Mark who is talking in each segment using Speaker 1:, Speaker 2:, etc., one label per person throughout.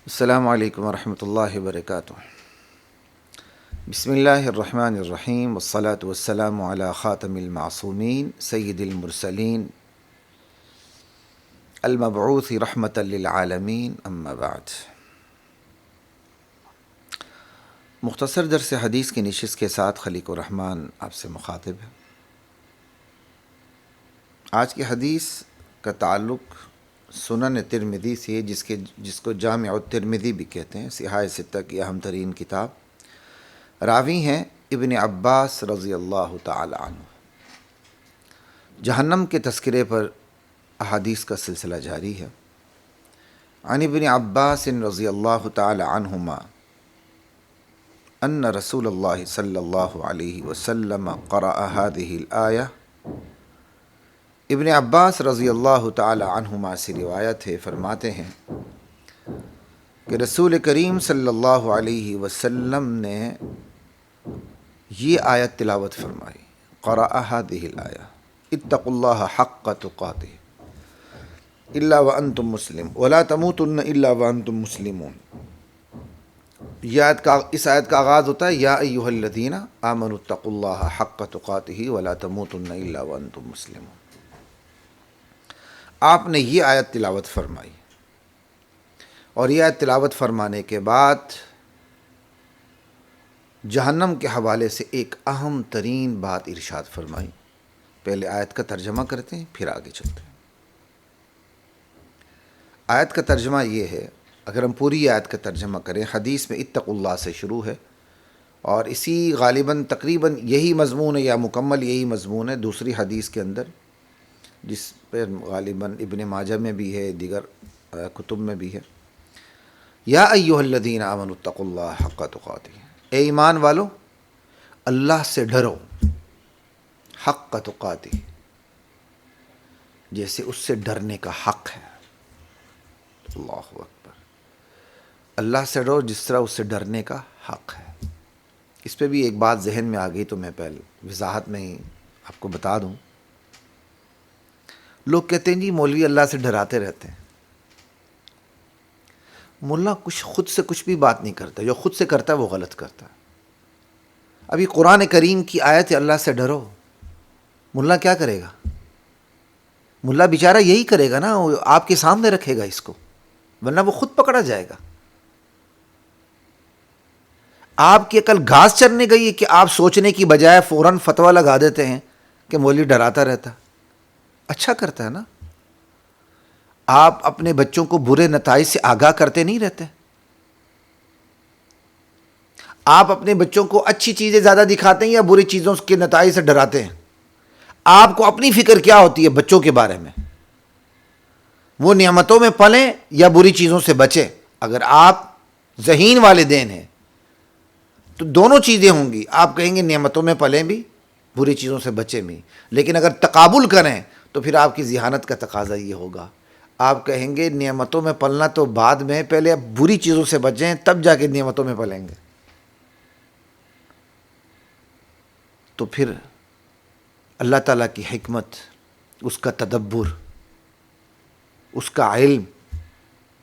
Speaker 1: السلام علیکم ورحمۃ اللہ وبرکاتہ۔ بسم اللہ الرحمن الرحیم والصلاة والسلام علی خاتم المعصومین سید المرسلین المبعوث رحمۃ للعالمین، اما بعد۔ مختصر درس حدیث کی نشست کے ساتھ خلیق الرحمن آپ سے مخاطب ہے۔ آج کی حدیث کا تعلق سنن ترمذی سے، جس کو جامع الترمذی بھی کہتے ہیں، صحاح ستہ کی اہم ترین کتاب۔ راوی ہیں ابن عباس رضی اللہ تعالی عنہ۔ جہنم کے تذکرے پر احادیث کا سلسلہ جاری ہے۔ عن ابن عباس رضی اللہ تعالی عنہما ان رسول اللہ صلی اللہ علیہ وسلم قرأ هذه الآیہ۔ ابن عباس رضی اللہ تعالی عنہما سے روایت ہے، فرماتے ہیں کہ رسول کریم صلی اللہ علیہ وسلم نے یہ آیت تلاوت فرمائی، قرأ هذه الآیہ، اتقوا اللہ حق تقاتہ الا وانتم مسلمون ولا تموتن الا وانتم مسلمون۔ اس آیت کا آغاز ہوتا ہے یا ایھا الذین آمنوا اتقوا اللہ حق تقاتہ ولا تموتن الا وانتم مسلمون۔ آپ نے یہ آیت تلاوت فرمائی، اور یہ آیت تلاوت فرمانے کے بعد جہنم کے حوالے سے ایک اہم ترین بات ارشاد فرمائی۔ پہلے آیت کا ترجمہ کرتے ہیں، پھر آگے چلتے ہیں۔ آیت کا ترجمہ یہ ہے، اگر ہم پوری آیت کا ترجمہ کریں، حدیث میں اتقوا اللہ سے شروع ہے، اور اسی غالباً تقریباً یہی مضمون ہے یا مکمل یہی مضمون ہے دوسری حدیث کے اندر، جس پہ غالباً ابن ماجہ میں بھی ہے، دیگر کتب میں بھی ہے۔ یا ایھا الذین آمنوا اتقوا اللہ حق تقاتہ، اے ایمان والو اللہ سے ڈرو، حق تقاتہ، جیسے اس سے ڈرنے کا حق ہے۔ اللہ اکبر، اللہ سے ڈرو جس طرح اس سے ڈرنے کا حق ہے۔ اس پہ بھی ایک بات ذہن میں آ گئی تو میں پہلے وضاحت میں ہی آپ کو بتا دوں۔ لوگ کہتے ہیں جی مولوی اللہ سے ڈراتے رہتے ہیں۔ ملا خود سے کچھ بھی بات نہیں کرتا، جو خود سے کرتا ہے وہ غلط کرتا ہے۔ ابھی قرآن کریم کی آیت ہے اللہ سے ڈرو، ملا کیا کرے گا؟ ملا بیچارہ یہی کرے گا نا، وہ آپ کے سامنے رکھے گا اس کو، ورنہ وہ خود پکڑا جائے گا۔ آپ کی عقل گھاس چرنے گئی ہے کہ آپ سوچنے کی بجائے فوراً فتویٰ لگا دیتے ہیں کہ مولوی ڈراتا رہتا۔ اچھا کرتا ہے نا، آپ اپنے بچوں کو برے نتائج سے آگاہ کرتے نہیں رہتے؟ آپ اپنے بچوں کو اچھی چیزیں زیادہ دکھاتے ہیں یا بری چیزوں کے نتائج سے ڈراتے ہیں؟ آپ کو اپنی فکر کیا ہوتی ہے بچوں کے بارے میں؟ وہ نعمتوں میں پلیں یا بری چیزوں سے بچیں؟ اگر آپ ذہین والدین ہیں تو دونوں چیزیں ہوں گی، آپ کہیں گے نعمتوں میں پلیں بھی، بری چیزوں سے بچیں بھی۔ لیکن اگر تقابل کریں تو پھر آپ کی ذہانت کا تقاضا یہ ہوگا، آپ کہیں گے نعمتوں میں پلنا تو بعد میں، پہلے آپ بری چیزوں سے بچیں تب جا کے نعمتوں میں پلیں گے۔ تو پھر اللہ تعالیٰ کی حکمت، اس کا تدبر، اس کا علم،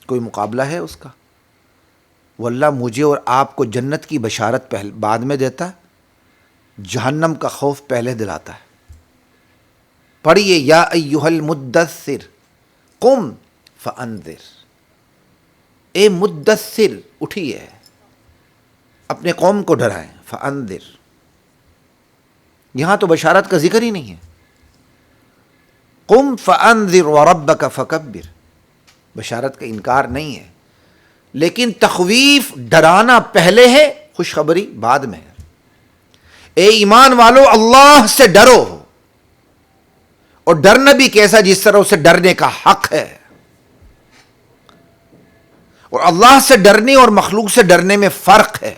Speaker 1: کوئی مقابلہ ہے اس کا؟ واللہ مجھے اور آپ کو جنت کی بشارت بعد میں دیتا ہے، جہنم کا خوف پہلے دلاتا ہے۔ پڑھیے یا ایھا المدثر قم فانذر، اے مدثر اٹھیے، اپنے قوم کو ڈرائیں۔ فانذر، یہاں تو بشارت کا ذکر ہی نہیں ہے۔ قم فانذر وربک فکبر، بشارت کا انکار نہیں ہے، لیکن تخویف، ڈرانا پہلے ہے، خوشخبری بعد میں ہے۔ اے ایمان والو اللہ سے ڈرو، اور ڈرنا بھی کیسا؟ جس طرح اسے ڈرنے کا حق ہے۔ اور اللہ سے ڈرنے اور مخلوق سے ڈرنے میں فرق ہے۔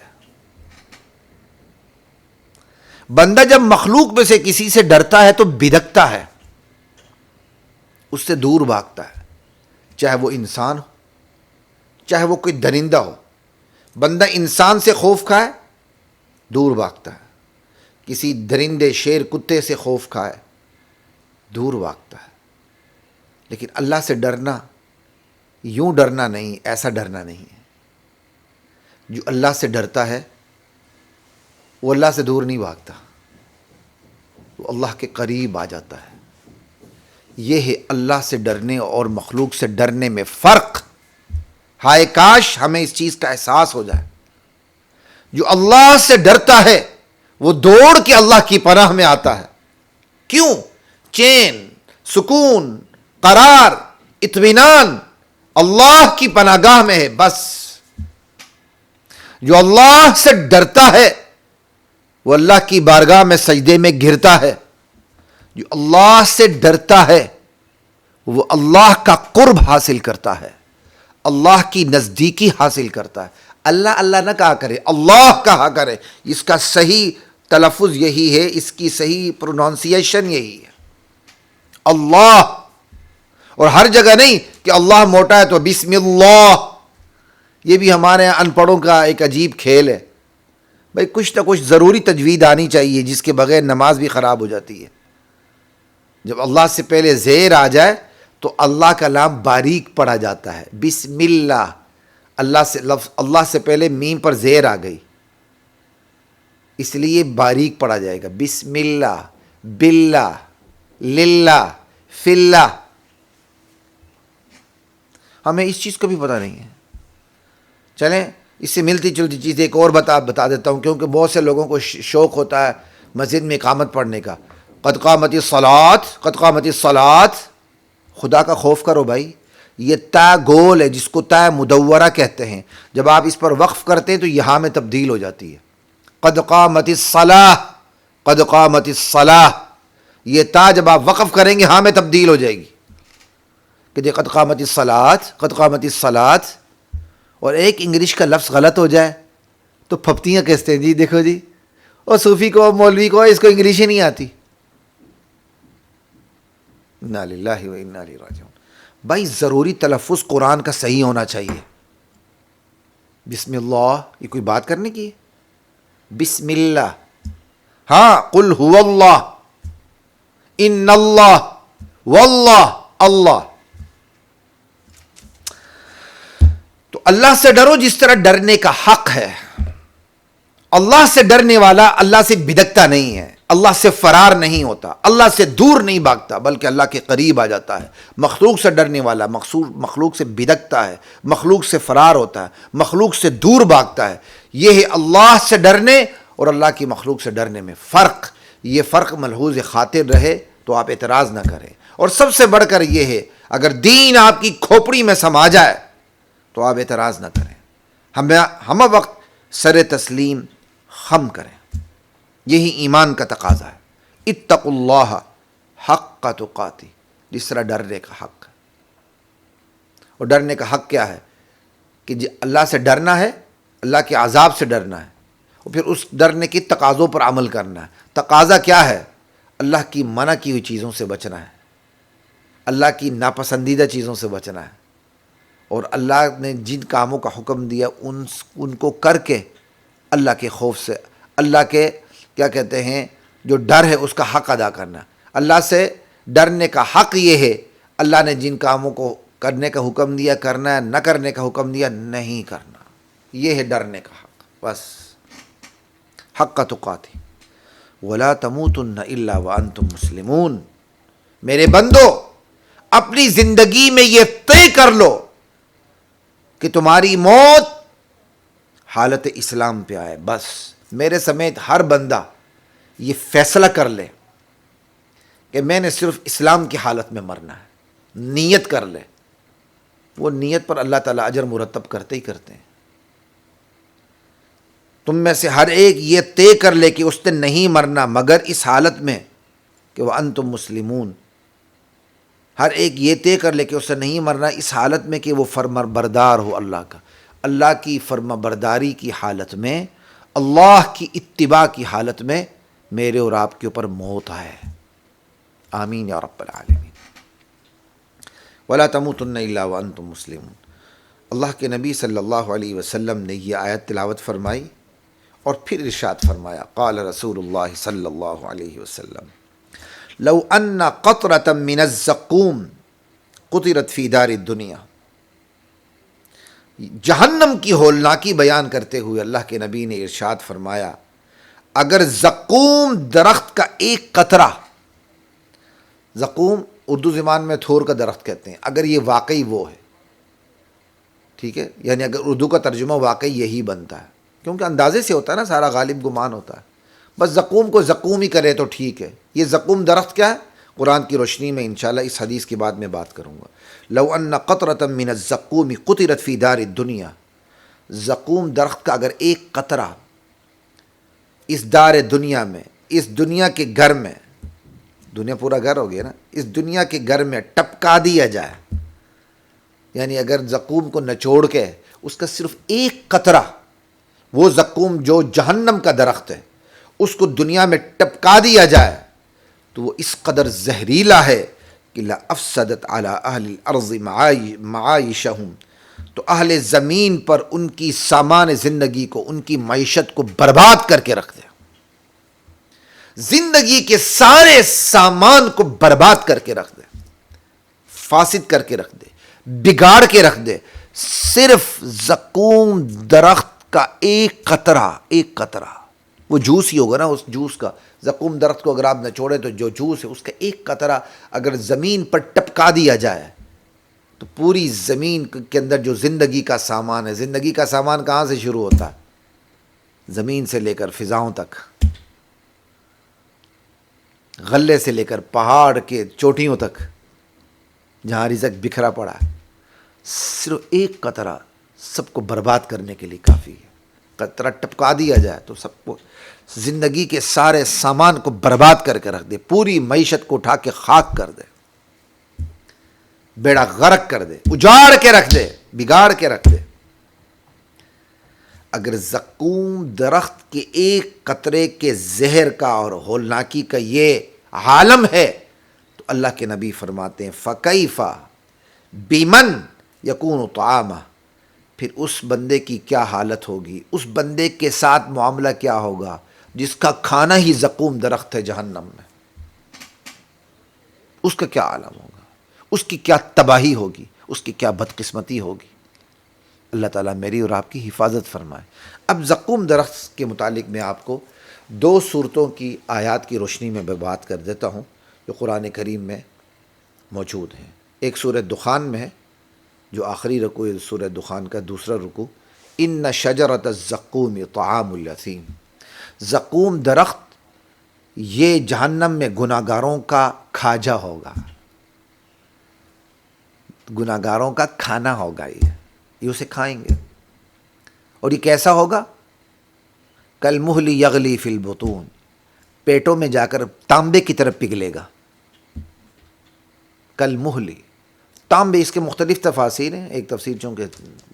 Speaker 1: بندہ جب مخلوق میں سے کسی سے ڈرتا ہے تو بدکتا ہے، اس سے دور بھاگتا ہے، چاہے وہ انسان ہو، چاہے وہ کوئی درندہ ہو۔ بندہ انسان سے خوف کھائے دور بھاگتا ہے، کسی درندے، شیر، کتے سے خوف کھائے دور بھاگتا ہے۔ لیکن اللہ سے ڈرنا یوں ڈرنا نہیں، ایسا ڈرنا نہیں ہے۔ جو اللہ سے ڈرتا ہے وہ اللہ سے دور نہیں بھاگتا، وہ اللہ کے قریب آ جاتا ہے۔ یہ ہے اللہ سے ڈرنے اور مخلوق سے ڈرنے میں فرق۔ ہائے کاش ہمیں اس چیز کا احساس ہو جائے۔ جو اللہ سے ڈرتا ہے وہ دوڑ کے اللہ کی پناہ میں آتا ہے۔ کیوں؟ چین، سکون، قرار، اطمینان اللہ کی پناہ گاہ میں ہے بس۔ جو اللہ سے ڈرتا ہے وہ اللہ کی بارگاہ میں سجدے میں گرتا ہے۔ جو اللہ سے ڈرتا ہے وہ اللہ کا قرب حاصل کرتا ہے، اللہ کی نزدیکی حاصل کرتا ہے۔ اللہ اللہ نہ کہا کرے، اللہ کہا کرے۔ اس کا صحیح تلفظ یہی ہے، اس کی صحیح پرونانسیشن یہی ہے، اللہ۔ اور ہر جگہ نہیں کہ اللہ موٹا ہے تو بسم اللہ۔ یہ بھی ہمارے ان پڑھوں کا ایک عجیب کھیل ہے۔ بھائی کچھ نہ کچھ ضروری تجوید آنی چاہیے، جس کے بغیر نماز بھی خراب ہو جاتی ہے۔ جب اللہ سے پہلے زیر آ جائے تو اللہ کا نام باریک پڑھا جاتا ہے، بسم اللہ۔ اللہ سے پہلے میم پر زیر آ گئی، اس لیے باریک پڑھا جائے گا، بسم اللہ، باللہ، للہ، فلہ۔ ہمیں اس چیز کو بھی پتہ نہیں ہے۔ چلیں اس سے ملتی جلتی چیز ایک اور بتا دیتا ہوں، کیونکہ بہت سے لوگوں کو شوق ہوتا ہے مسجد میں اقامت پڑھنے کا۔ قد قامت الصلاۃ، قد قامت الصلاۃ۔ خدا کا خوف کرو بھائی، یہ تا گول ہے جس کو تا مدورہ کہتے ہیں۔ جب آپ اس پر وقف کرتے ہیں تو یہاں میں تبدیل ہو جاتی ہے۔ قد قامت الصلاۃ، قد قامت الصلاۃ، یہ تا جب آپ وقف کریں گے ہاں میں تبدیل ہو جائے گی کہ جی قد قامت الصلاۃ، قد قامت الصلاۃ۔ اور ایک انگلش کا لفظ غلط ہو جائے تو پھپتیاں کہتے ہیں، جی دیکھو جی، اور صوفی کو مولوی کو اس کو انگلش ہی نہیں آتی۔ انا للہ و انا الیہ راجعون۔ بھائی ضروری تلفظ قرآن کا صحیح ہونا چاہیے۔ بسم اللہ، یہ کوئی بات کرنے کی ہے؟ بسم اللہ۔ ہاں، قل هو اللہ، ان اللہ، واللہ، اللہ۔ تو اللہ سے ڈرو جس طرح ڈرنے کا حق ہے۔ اللہ سے ڈرنے والا اللہ سے بدکتا نہیں ہے، اللہ سے فرار نہیں ہوتا، اللہ سے دور نہیں بھاگتا، بلکہ اللہ کے قریب آ جاتا ہے۔ مخلوق سے ڈرنے والا مخلوق سے بدکتا ہے، مخلوق سے فرار ہوتا ہے، مخلوق سے دور بھاگتا ہے۔ یہ ہے اللہ سے ڈرنے اور اللہ کی مخلوق سے ڈرنے میں فرق۔ یہ فرق ملحوظ خاطر رہے تو آپ اعتراض نہ کریں۔ اور سب سے بڑھ کر یہ ہے، اگر دین آپ کی کھوپڑی میں سما جائے تو آپ اعتراض نہ کریں، ہم وقت سر تسلیم خم کریں۔ یہی ایمان کا تقاضا ہے۔ اتقوا اللہ حق تقاتہ، جس طرح ڈرنے کا حق ہے۔ اور ڈرنے کا حق کیا ہے؟ کہ اللہ سے ڈرنا ہے، اللہ کے عذاب سے ڈرنا ہے، اور پھر اس ڈرنے کی تقاضوں پر عمل کرنا ہے۔ تقاضا کیا ہے؟ اللہ کی منع کی ہوئی چیزوں سے بچنا ہے، اللہ کی ناپسندیدہ چیزوں سے بچنا ہے، اور اللہ نے جن کاموں کا حکم دیا ان کو کر کے اللہ کے خوف سے، اللہ کے کیا کہتے ہیں جو ڈر ہے اس کا حق ادا کرنا۔ اللہ سے ڈرنے کا حق یہ ہے، اللہ نے جن کاموں کو کرنے کا حکم دیا کرنا ہے، نہ کرنے کا حکم دیا نہیں کرنا۔ یہ ہے ڈرنے کا حق، بس۔ حق تقاتہ ولا تموتن الا وانتم مسلمون۔ میرے بندو، اپنی زندگی میں یہ طے کر لو کہ تمہاری موت حالت اسلام پہ آئے، بس۔ میرے سمیت ہر بندہ یہ فیصلہ کر لے کہ میں نے صرف اسلام کی حالت میں مرنا ہے، نیت کر لے۔ وہ نیت پر اللہ تعالیٰ اجر مرتب کرتے ہی کرتے ہیں۔ تم میں سے ہر ایک یہ طے کر لے کہ اس نے نہیں مرنا مگر اس حالت میں کہ وہ انتم مسلمون۔ ہر ایک یہ طے کر لے کہ اس نے نہیں مرنا اس حالت میں کہ وہ فرما بردار ہو اللہ کا، اللہ کی فرما برداری کی حالت میں، اللہ کی اتباع کی حالت میں میرے اور آپ کے اوپر موت آئے۔ آمین یا رب العالمین۔ ولا تموتن الا وانتم مسلمون۔ اللہ کے نبی صلی اللہ علیہ وسلم نے یہ آیت تلاوت فرمائی اور پھر ارشاد فرمایا، قال رسول اللہ صلی اللہ علیہ وسلم، لو ان قطرة من الزقوم قطرت فی دار الدنیا جہنم کی ہولناکی بیان کرتے ہوئے اللہ کے نبی نے ارشاد فرمایا، اگر زقوم درخت کا ایک قطرہ، زقوم اردو زبان میں تھور کا درخت کہتے ہیں، اگر یہ واقعی وہ ہے، ٹھیک ہے، یعنی اگر اردو کا ترجمہ واقعی یہی بنتا ہے، کیونکہ اندازے سے ہوتا ہے نا، سارا غالب گمان ہوتا ہے، بس زقوم کو زقوم ہی کرے تو ٹھیک ہے۔ یہ زقوم درخت کیا ہے؟ قرآن کی روشنی میں انشاءاللہ اس حدیث کے بعد میں بات کروں گا۔ لو ان قطرۃ من الزقوم قطرت فی دار الدنیا، زقوم درخت کا اگر ایک قطرہ اس دار دنیا میں، اس دنیا کے گھر میں، دنیا پورا گھر ہو گیا نا، اس دنیا کے گھر میں ٹپکا دیا جائے، یعنی اگر زقوم کو نچوڑ کے اس کا صرف ایک قطرہ، وہ زقوم جو جہنم کا درخت ہے، اس کو دنیا میں ٹپکا دیا جائے تو وہ اس قدر زہریلا ہے کہ لَأَفْسَدَتْ عَلَىٰ أَهْلِ الْأَرْضِ مَعَائِشَهُمْ، تو اہل زمین پر ان کی سامان زندگی کو، ان کی معیشت کو برباد کر کے رکھ دے، زندگی کے سارے سامان کو برباد کر کے رکھ دے، فاسد کر کے رکھ دے، بگاڑ کے رکھ دے، صرف زقوم درخت کا ایک قطرہ، وہ جوس ہی ہوگا نا، اس جوس کا، زقوم درخت کو اگر آپ نچوڑیں تو جو جوس ہے اس کا ایک قطرہ اگر زمین پر ٹپکا دیا جائے تو پوری زمین کے اندر جو زندگی کا سامان ہے، زندگی کا سامان کہاں سے شروع ہوتا ہے؟ زمین سے لے کر فضاؤں تک، غلے سے لے کر پہاڑ کے چوٹیوں تک، جہاں رزق بکھرا پڑا ہے، صرف ایک قطرہ سب کو برباد کرنے کے لیے کافی ہے۔ قطرہ ٹپکا دیا جائے تو سب کو، زندگی کے سارے سامان کو برباد کر کے رکھ دے، پوری معیشت کو اٹھا کے خاک کر دے، بیڑا غرق کر دے، اجاڑ کے رکھ دے، بگاڑ کے رکھ دے۔ اگر زقوم درخت کے ایک قطرے کے زہر کا اور ہولناکی کا یہ عالم ہے تو اللہ کے نبی فرماتے ہیں فَكَيْفَ بِمَنْ يَكُونُ طَعَامَهُ، پھر اس بندے کی کیا حالت ہوگی، اس بندے کے ساتھ معاملہ کیا ہوگا جس کا کھانا ہی زقوم درخت ہے جہنم میں، اس کا کیا عالم ہوگا، اس کی کیا تباہی ہوگی، اس کی کیا بدقسمتی ہوگی۔ اللہ تعالیٰ میری اور آپ کی حفاظت فرمائے۔ اب زقوم درخت کے متعلق میں آپ کو دو صورتوں کی آیات کی روشنی میں بات کر دیتا ہوں جو قرآن کریم میں موجود ہیں۔ ایک سورہ دخان میں ہے، جو آخری رکوع ہے سورہ دخان کا دوسرا رکوع، ان شجرۃ الزقوم طعام الاثیم، زقوم درخت یہ جہنم میں گناہگاروں کا کھاجا ہوگا، گناہگاروں کا کھانا ہوگا، یہ اسے کھائیں گے، اور یہ کیسا ہوگا؟ کالمہل یغلی فی البطون، پیٹوں میں جا کر تانبے کی طرف پگھلے گا، کالمہل، تانبے، اس کے مختلف تفاسیر ہیں، ایک تفسیر چونکہ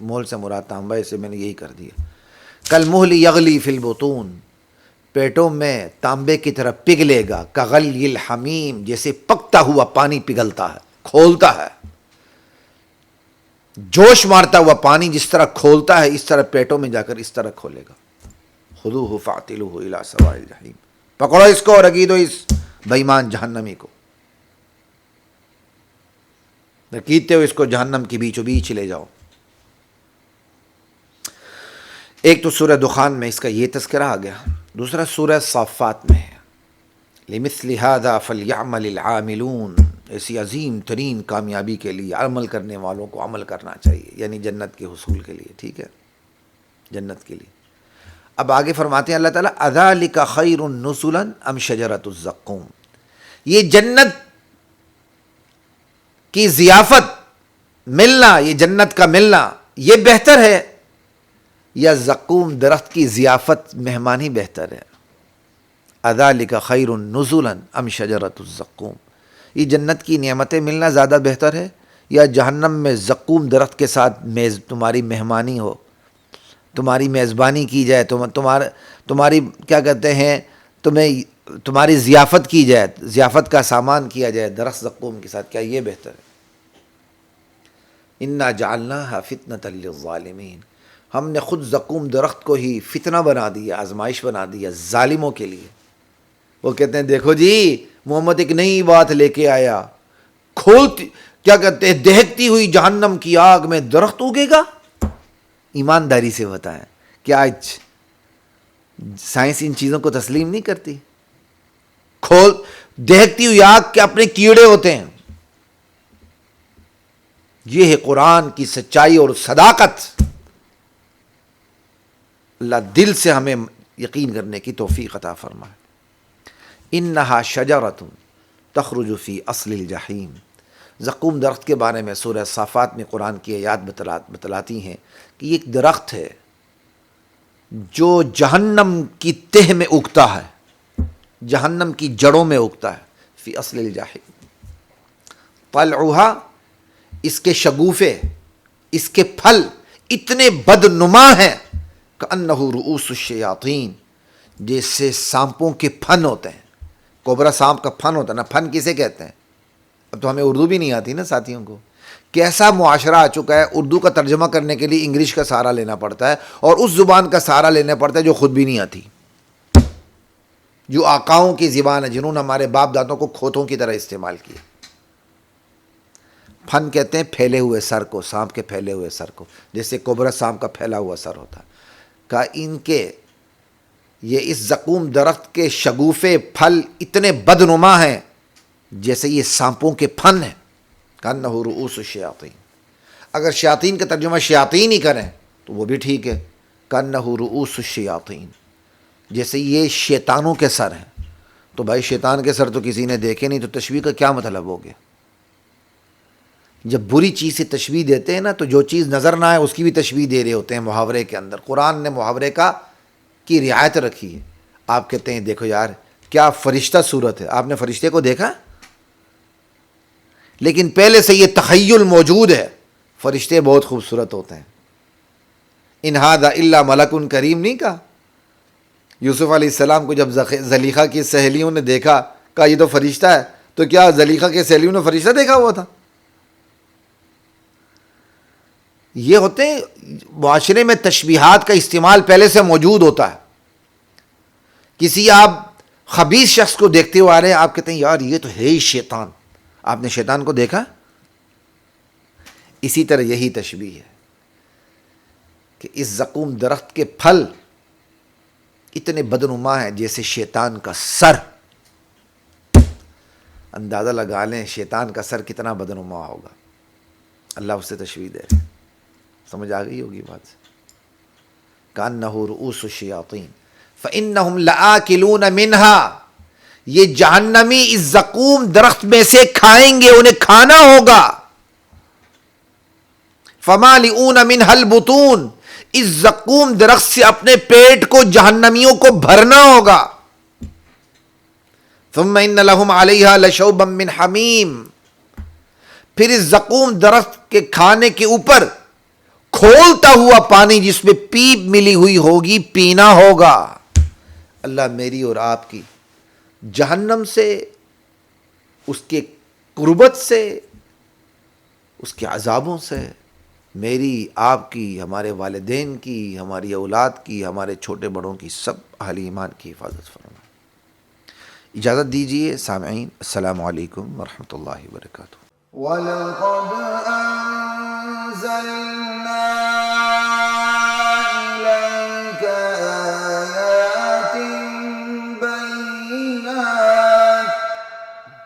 Speaker 1: مول سے مراد تانبا ہے، اسے میں نے یہی کر دیا، کالمہل یغلی فی البطون، پیٹوں میں تانبے کی طرف پگھلے گا، کغلی الحمیم، جیسے پکتا ہوا پانی پگھلتا ہے، کھولتا ہے، جوش مارتا ہوا پانی جس طرح کھولتا ہے اس طرح پیٹوں میں جا کر اس طرح کھولے گا۔ خذوہ فاعتلوہ الی سواء الجحیم، پکڑو اس کو اور رگیدو اس بے ایمان جہنمی کو، رکیدتے ہو اس کو جہنم کی بیچو بیچ لے جاؤ۔ ایک تو سورہ دخان میں اس کا یہ تذکرہ آ گیا، دوسرا سورہ صافات میں ہے، لمثل ھذا فلیعمل العاملون، ایسی عظیم ترین کامیابی کے لیے عمل کرنے والوں کو عمل کرنا چاہیے، یعنی جنت کے حصول کے لیے، ٹھیک ہے، جنت کے لیے۔ اب آگے فرماتے ہیں اللہ تعالیٰ اذالک خیر نزلا ام شجرۃ الزقوم، یہ جنت کی ضیافت ملنا، یہ جنت کا ملنا یہ بہتر ہے یا زقوم درخت کی ضیافت مہمانی بہتر ہے؟ اذالک خیر نزلا ام شجرۃ الزقوم، یہ جنت کی نعمتیں ملنا زیادہ بہتر ہے یا جہنم میں زقوم درخت کے ساتھ تمہاری مہمانی ہو، تمہاری میزبانی کی جائے، تمہاری کیا کہتے ہیں، تمہاری ضیافت کی جائے، ضیافت کا سامان کیا جائے درخت زقوم کے ساتھ، کیا یہ بہتر ہے؟ انا جعلناها فتنة للظالمین، ہم نے خود زقوم درخت کو ہی فتنہ بنا دیا، آزمائش بنا دیا ظالموں کے لیے۔ وہ کہتے ہیں دیکھو جی محمد ایک نئی بات لے کے آیا، کھولتی کیا کہتے ہیں دہکتی ہوئی جہنم کی آگ میں درخت اگے گا، ایمانداری سے بتائیں کہ آج سائنس ان چیزوں کو تسلیم نہیں کرتی. کھول دیکھتی ہوئی آگ کے اپنے کیڑے ہوتے ہیں. یہ ہے قرآن کی سچائی اور صداقت. اللہ دل سے ہمیں یقین کرنے کی توفیق عطا فرمائے. انہا شجرۃ تخرج فی اصل الجحیم. زقوم درخت کے بارے میں سورہ صافات میں قرآن کی آیات بتلاتی ہیں کہ یہ ایک درخت ہے جو جہنم کی تہ میں اگتا ہے, جہنم کی جڑوں میں اگتا ہے. فی اصل الجحیم. طلعھا, اس کے شگوفے, اس کے پھل اتنے بدنما ہیں کأنہ رؤوس الشیاطین, جیسے سانپوں کے پھن ہوتے ہیں. کوبرا سانپ کا پھن ہوتا ہے نا, پھن کسے کہتے ہیں؟ اب تو ہمیں اردو بھی نہیں آتی نا ساتھیوں کو. کیسا معاشرہ آ چکا ہے, اردو کا ترجمہ کرنے کے لیے انگلش کا سہارا لینا پڑتا ہے, اور اس زبان کا سہارا لینا پڑتا ہے جو خود بھی نہیں آتی, جو آقاؤں کی زبان ہے, جنہوں نے ہمارے باپ دادوں کو کھوتوں کی طرح استعمال کیا. پھن کہتے ہیں پھیلے ہوئے سر کو, سانپ کے پھیلے ہوئے سر کو, جیسے کوبرا سانپ کا پھیلا ہوا سر ہوتا ہے. کہا ان کے یہ اس زقوم درخت کے شگوفے پھل اتنے بدنما ہیں جیسے یہ سانپوں کے پھن ہیں. کأنہ رؤوس الشیاطین. اگر شیاطین کا ترجمہ شیاطین ہی کریں تو وہ بھی ٹھیک ہے. کأنہ رؤوس الشیاطین, جیسے یہ شیطانوں کے سر ہیں. تو بھائی شیطان کے سر تو کسی نے دیکھے نہیں, تو تشبیہ کا کیا مطلب ہو گیا؟ جب بری چیز سے تشبیہ دیتے ہیں نا, تو جو چیز نظر نہ آئے اس کی بھی تشبیہ دے رہے ہوتے ہیں محاورے کے اندر. قرآن نے محاورے کی رعایت رکھی ہے. آپ کہتے ہیں دیکھو یار کیا فرشتہ صورت ہے, آپ نے فرشتے کو دیکھا؟ لیکن پہلے سے یہ تخیل موجود ہے, فرشتے بہت خوبصورت ہوتے ہیں. ان ھذا الا ملک کریم نہیں کہا. یوسف علیہ السلام کو جب زلیخا کی سہیلیوں نے دیکھا, کہا یہ تو فرشتہ ہے. تو کیا زلیخا کی سہیلیوں نے فرشتہ دیکھا ہوا تھا؟ یہ ہوتے ہیں معاشرے میں تشبیہات کا استعمال پہلے سے موجود ہوتا ہے. کسی آپ خبیث شخص کو دیکھتے ہوئے آ رہے ہیں, آپ کہتے ہیں یار یہ تو ہے ہی شیطان. آپ نے شیطان کو دیکھا؟ اسی طرح یہی تشبیہ ہے کہ اس زقوم درخت کے پھل اتنے بدنما ہیں جیسے شیطان کا سر. اندازہ لگا لیں شیطان کا سر کتنا بدنما ہوگا. اللہ اس سے تشبیہ دے رہے ہیں. سمجھ آ گئی ہوگی بات سے. کأنہ رؤوس الشیاطین فإنہم لآکلون منہا, یہ جہنمی اس زقوم درخت میں سے کھائیں گے, انہیں کھانا ہوگا. فمالئون منہا البطون, اس زقوم درخت سے اپنے پیٹ کو جہنمیوں کو بھرنا ہوگا. ثم ان لہم علیہا لشوبا من حمیم, پھر اس زقوم درخت کے کھانے کے اوپر کھولتا ہوا پانی جس میں پیپ ملی ہوئی ہوگی پینا ہوگا. اللہ میری اور آپ کی جہنم سے, اس کے قربت سے, اس کے عذابوں سے, میری آپ کی, ہمارے والدین کی, ہماری اولاد کی, ہمارے چھوٹے بڑوں کی, سب اہل ایمان کی حفاظت فرمائے. اجازت دیجیے سامعین, السلام علیکم ورحمۃ اللہ وبرکاتہ. وَلَقَدْ أَنزَلْنَا